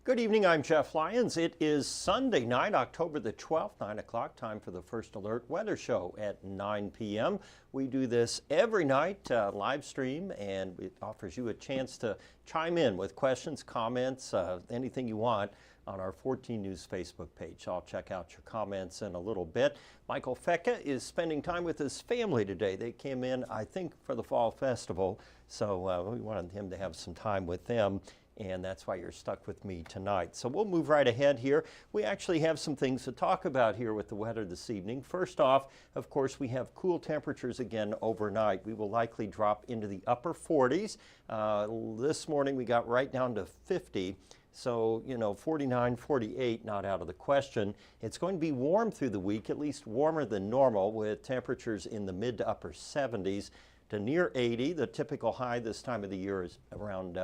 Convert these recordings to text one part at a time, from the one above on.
Good evening, I'm Jeff Lyons. It is Sunday night, October the 12th, 9 o'clock, time for the First Alert Weather Show at 9 p.m. We do this every night, live stream, and it offers you a chance to chime in with questions, comments, anything you want on our 14 News Facebook page. I'll check out your comments in a little bit. Michael Fecka is spending time with his family today. They came in, I think, for the Fall Festival, so we wanted him to have some time with them. And that's why you're stuck with me tonight. So we'll move right ahead here. We actually have some things to talk about here with the weather this evening. First off, of course, we have cool temperatures again overnight. We will likely drop into the upper 40s. This morning we got right down to 50. So, 49, 48, not out of the question. It's going to be warm through the week, at least warmer than normal, with temperatures in the mid to upper 70s to near 80. The typical high this time of the year is around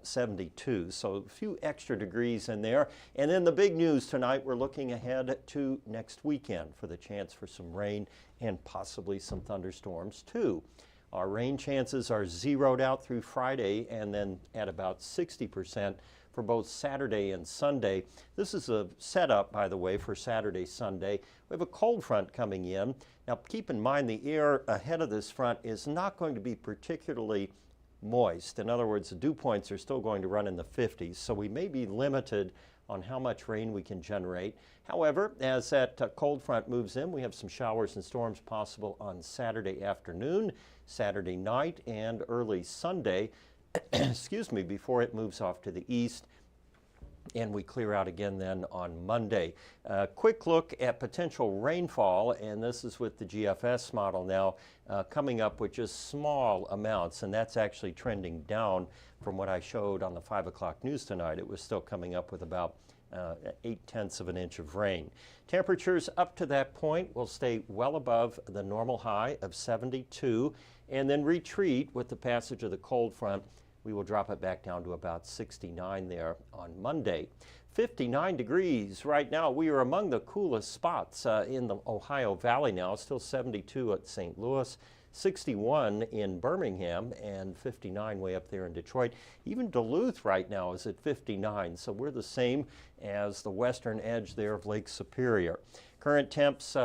72, so a few extra degrees in there. And then the big news tonight, we're looking ahead to next weekend for the chance for some rain and possibly some thunderstorms too. Our rain chances are zeroed out through Friday and then at about 60% for both Saturday and Sunday. This is a setup, by the way, for Saturday, Sunday. We have a cold front coming in. Now keep in mind the air ahead of this front is not going to be particularly moist. In other words, the dew points are still going to run in the 50s, so we may be limited on how much rain we can generate. However, as that cold front moves in, we have some showers and storms possible on Saturday afternoon, Saturday night, and early Sunday, excuse me, before it moves off to the east. And we clear out again then on Monday. Quick look at potential rainfall, and this is with the GFS model now coming up with just small amounts, and that's actually trending down from what I showed on the 5 o'clock news tonight. It was still coming up with about 0.8 of an inch of rain. Temperatures up to that point will stay well above the normal high of 72 and then retreat with the passage of the cold front. We will drop it back down to about 69 there on Monday. 59 degrees right now. We are among the coolest spots in the Ohio Valley now. Still 72 at St. Louis, 61 in Birmingham, and 59 way up there in Detroit. Even Duluth right now is at 59, so we're the same as the western edge there of Lake Superior. Current temps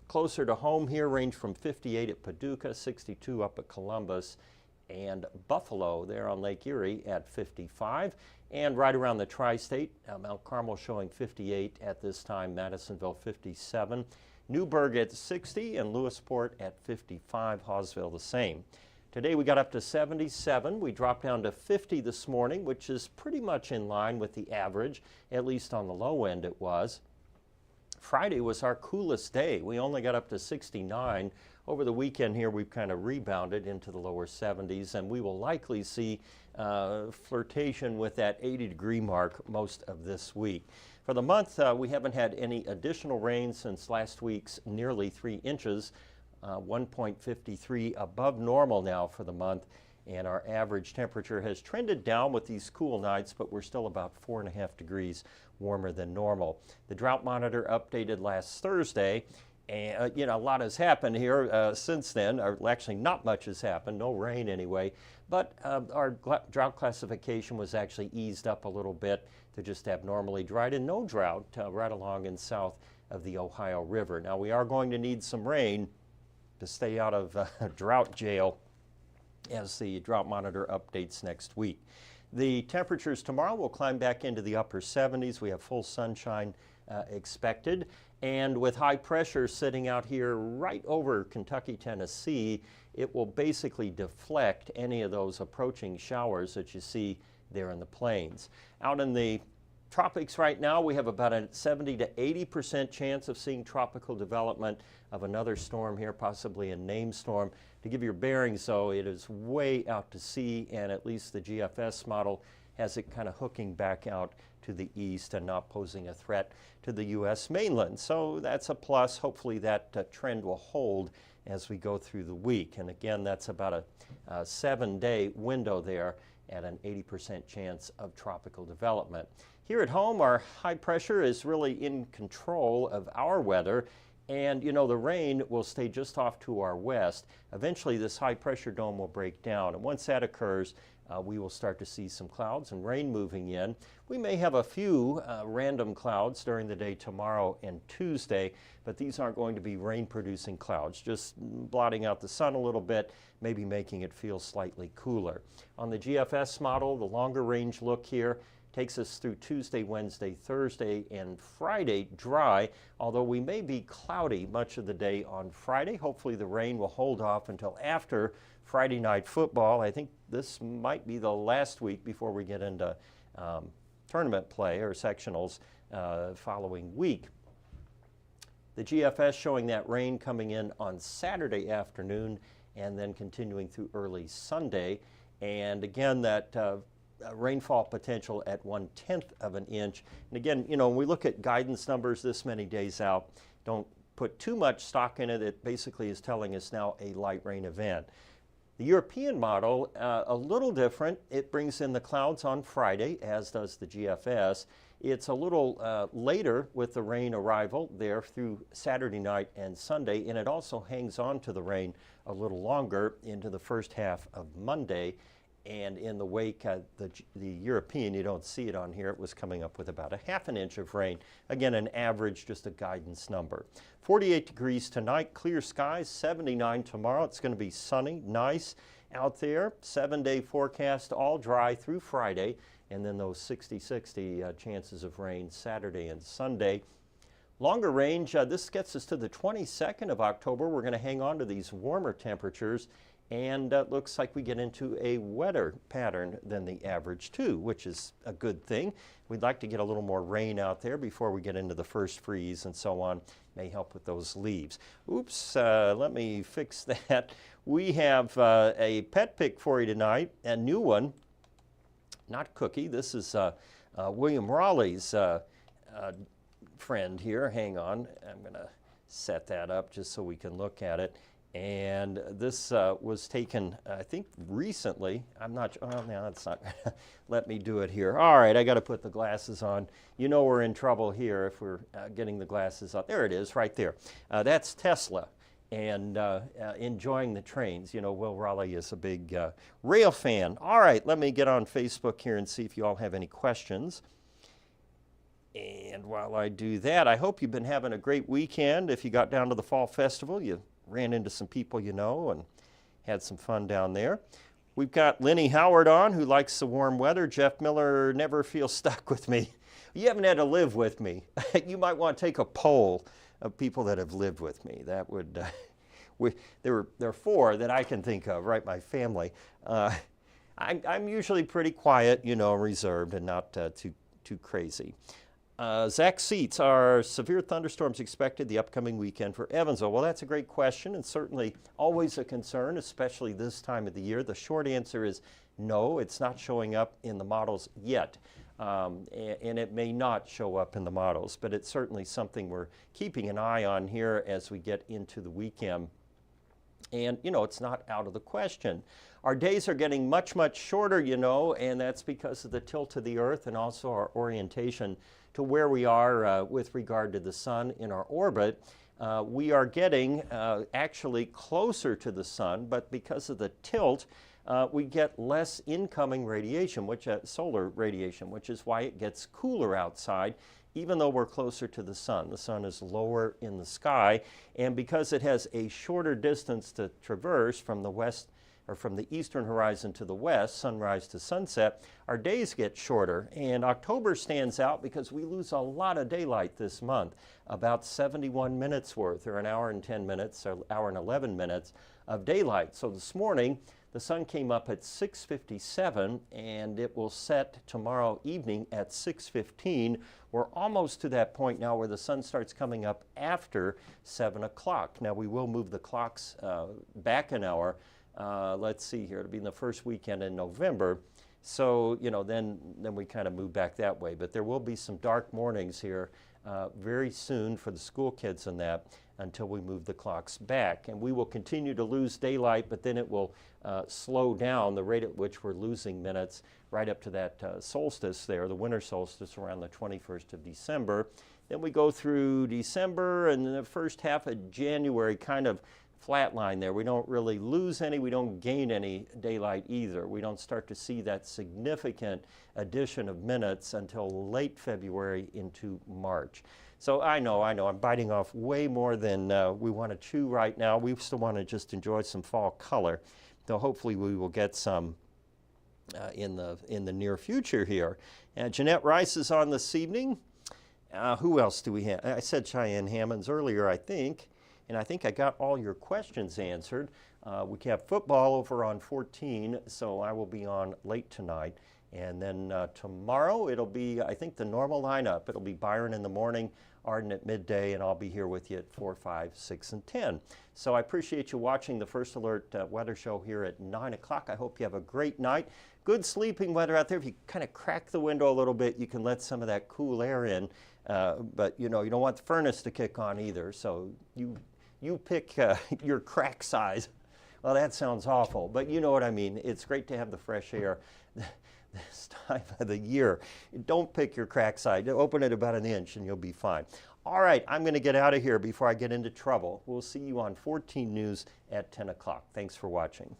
closer to home here range from 58 at Paducah, 62 up at Columbus, and Buffalo there on Lake Erie at 55. And right around the tri-state, Mount Carmel showing 58 at this time, Madisonville 57, Newburgh at 60, and Lewisport at 55, Hawesville the same. Today we got up to 77. We dropped down to 50 this morning, which is pretty much in line with the average, at least on the low end it was. Friday was our coolest day. We only got up to 69. Over the weekend here, we've kind of rebounded into the lower 70s, and we will likely see flirtation with that 80-degree mark most of this week. For the month, we haven't had any additional rain since last week's nearly 3 inches, 1.53 above normal now for the month, and our average temperature has trended down with these cool nights, but we're still about 4.5 degrees warmer than normal. The drought monitor updated last Thursday. And, a lot has happened here since then, or actually not much has happened, no rain anyway, but our drought classification was actually eased up a little bit to just abnormally dry and no drought right along and south of the Ohio River. Now we are going to need some rain to stay out of drought jail as the drought monitor updates next week. The temperatures tomorrow will climb back into the upper 70s. We have full sunshine expected. And with high pressure sitting out here right over Kentucky, Tennessee, it will basically deflect any of those approaching showers that you see there in the plains. Out in the tropics right now, we have about a 70 to 80% chance of seeing tropical development of another storm here, possibly a named storm. To give your bearings, though, it is way out to sea, and at least the GFS model has it kind of hooking back out to the east and not posing a threat to the U.S. mainland. So that's a plus. Hopefully that trend will hold as we go through the week. And again, that's about a 7-day window there at an 80% chance of tropical development. Here at home, our high pressure is really in control of our weather, And you know, the rain will stay just off to our west. Eventually this high pressure dome will break down, and once that occurs, we will start to see some clouds and rain moving in. We may have a few random clouds during the day tomorrow and Tuesday, but these aren't going to be rain producing clouds, just blotting out the sun a little bit, maybe making it feel slightly cooler. On the GFS model, the longer range look here takes us through Tuesday, Wednesday, Thursday, and Friday dry, although we may be cloudy much of the day on Friday. Hopefully the rain will hold off until after Friday night football. I think this might be the last week before we get into tournament play or sectionals following week. The GFS showing that rain coming in on Saturday afternoon and then continuing through early Sunday. And again, that rainfall potential at 1/10 of an inch. And again, you know, when we look at guidance numbers this many days out, don't put too much stock in it. It basically is telling us now a light rain event. The European model, a little different. It brings in the clouds on Friday, as does the GFS. It's a little later with the rain arrival there through Saturday night and Sunday, and it also hangs on to the rain a little longer into the first half of Monday. And in the wake, the European, you don't see it on here, it was coming up with about 1/2 inch of rain. Again, an average, just a guidance number. 48 degrees tonight, clear skies, 79 tomorrow. It's going to be sunny, nice out there. 7-day forecast, all dry through Friday, and then those 60-60 chances of rain Saturday and Sunday. Longer range, this gets us to the 22nd of October. We're going to hang on to these warmer temperatures, and it looks like we get into a wetter pattern than the average too, which is a good thing. We'd like to get a little more rain out there before we get into the first freeze and so on. May help with those leaves. Oops, let me fix that. We have a pet pick for you tonight, a new one, not Cookie. This is William Raleigh's friend here. Hang on, I'm going to set that up just so we can look at it. And this was taken, I think, recently. I'm not, oh, no, that's not, let me do it here. All right, I got to put the glasses on. You know we're in trouble here if we're getting the glasses on. There it is, right there. That's Tesla and enjoying the trains. You know, Will Raleigh is a big rail fan. All right, let me get on Facebook here and see if you all have any questions. And while I do that, I hope you've been having a great weekend. If you got down to the Fall Festival, you ran into some people you know and had some fun down there. We've got Lenny Howard on, who likes the warm weather. Jeff Miller never feels stuck with me. You haven't had to live with me. You might want to take a poll of people that have lived with me. That would, there are 4 that I can think of, right? My family. I'm usually pretty quiet, you know, reserved and not too crazy. Zach Seats, are severe thunderstorms expected the upcoming weekend for Evansville? Well, that's a great question and certainly always a concern, especially this time of the year. The short answer is no, it's not showing up in the models yet. And it may not show up in the models, but it's certainly something we're keeping an eye on here as we get into the weekend. And, you know, it's not out of the question. Our days are getting much, much shorter, you know, and that's because of the tilt of the Earth and also our orientation to where we are with regard to the sun in our orbit. We are getting actually closer to the sun, but because of the tilt, we get less incoming radiation, solar radiation, which is why it gets cooler outside, even though we're closer to the sun. The sun is lower in the sky, and because it has a shorter distance to traverse from the west or from the eastern horizon to the west, sunrise to sunset, our days get shorter. And October stands out because we lose a lot of daylight this month, about 71 minutes worth, or an hour and 10 minutes, or hour and 11 minutes of daylight. So this morning, the sun came up at 6:57, and it will set tomorrow evening at 6:15. We're almost to that point now where the sun starts coming up after 7 o'clock. Now, we will move the clocks back an hour. Let's see here, it'll be in the first weekend in November. So, you know, then we kind of move back that way. But there will be some dark mornings here very soon for the school kids and that until we move the clocks back. And we will continue to lose daylight, but then it will slow down the rate at which we're losing minutes right up to that solstice there, the winter solstice around the 21st of December. Then we go through December, and then the first half of January kind of flatline there. We don't really lose any, we don't gain any daylight either. We don't start to see that significant addition of minutes until late February into March. So I know, I'm biting off way more than we want to chew right now. We still want to just enjoy some fall color. So hopefully we will get some in the near future here. Jeanette Rice is on this evening. Who else do we have? I said Cheyenne Hammonds earlier, I think. And I think I got all your questions answered. We have football over on 14, so I will be on late tonight. And then tomorrow it'll be, I think, the normal lineup. It'll be Byron in the morning, Arden at midday, and I'll be here with you at 4, 5, 6, and 10. So I appreciate you watching the First Alert weather show here at 9 o'clock. I hope you have a great night. Good sleeping weather out there. If you kind of crack the window a little bit, you can let some of that cool air in. But, you know, you don't want the furnace to kick on either. So you pick your crack size. Well, that sounds awful, but you know what I mean. It's great to have the fresh air this time of the year. Don't pick your crack size. Open it about 1 inch and you'll be fine. All right, I'm going to get out of here before I get into trouble. We'll see you on 14 News at 10 o'clock. Thanks for watching.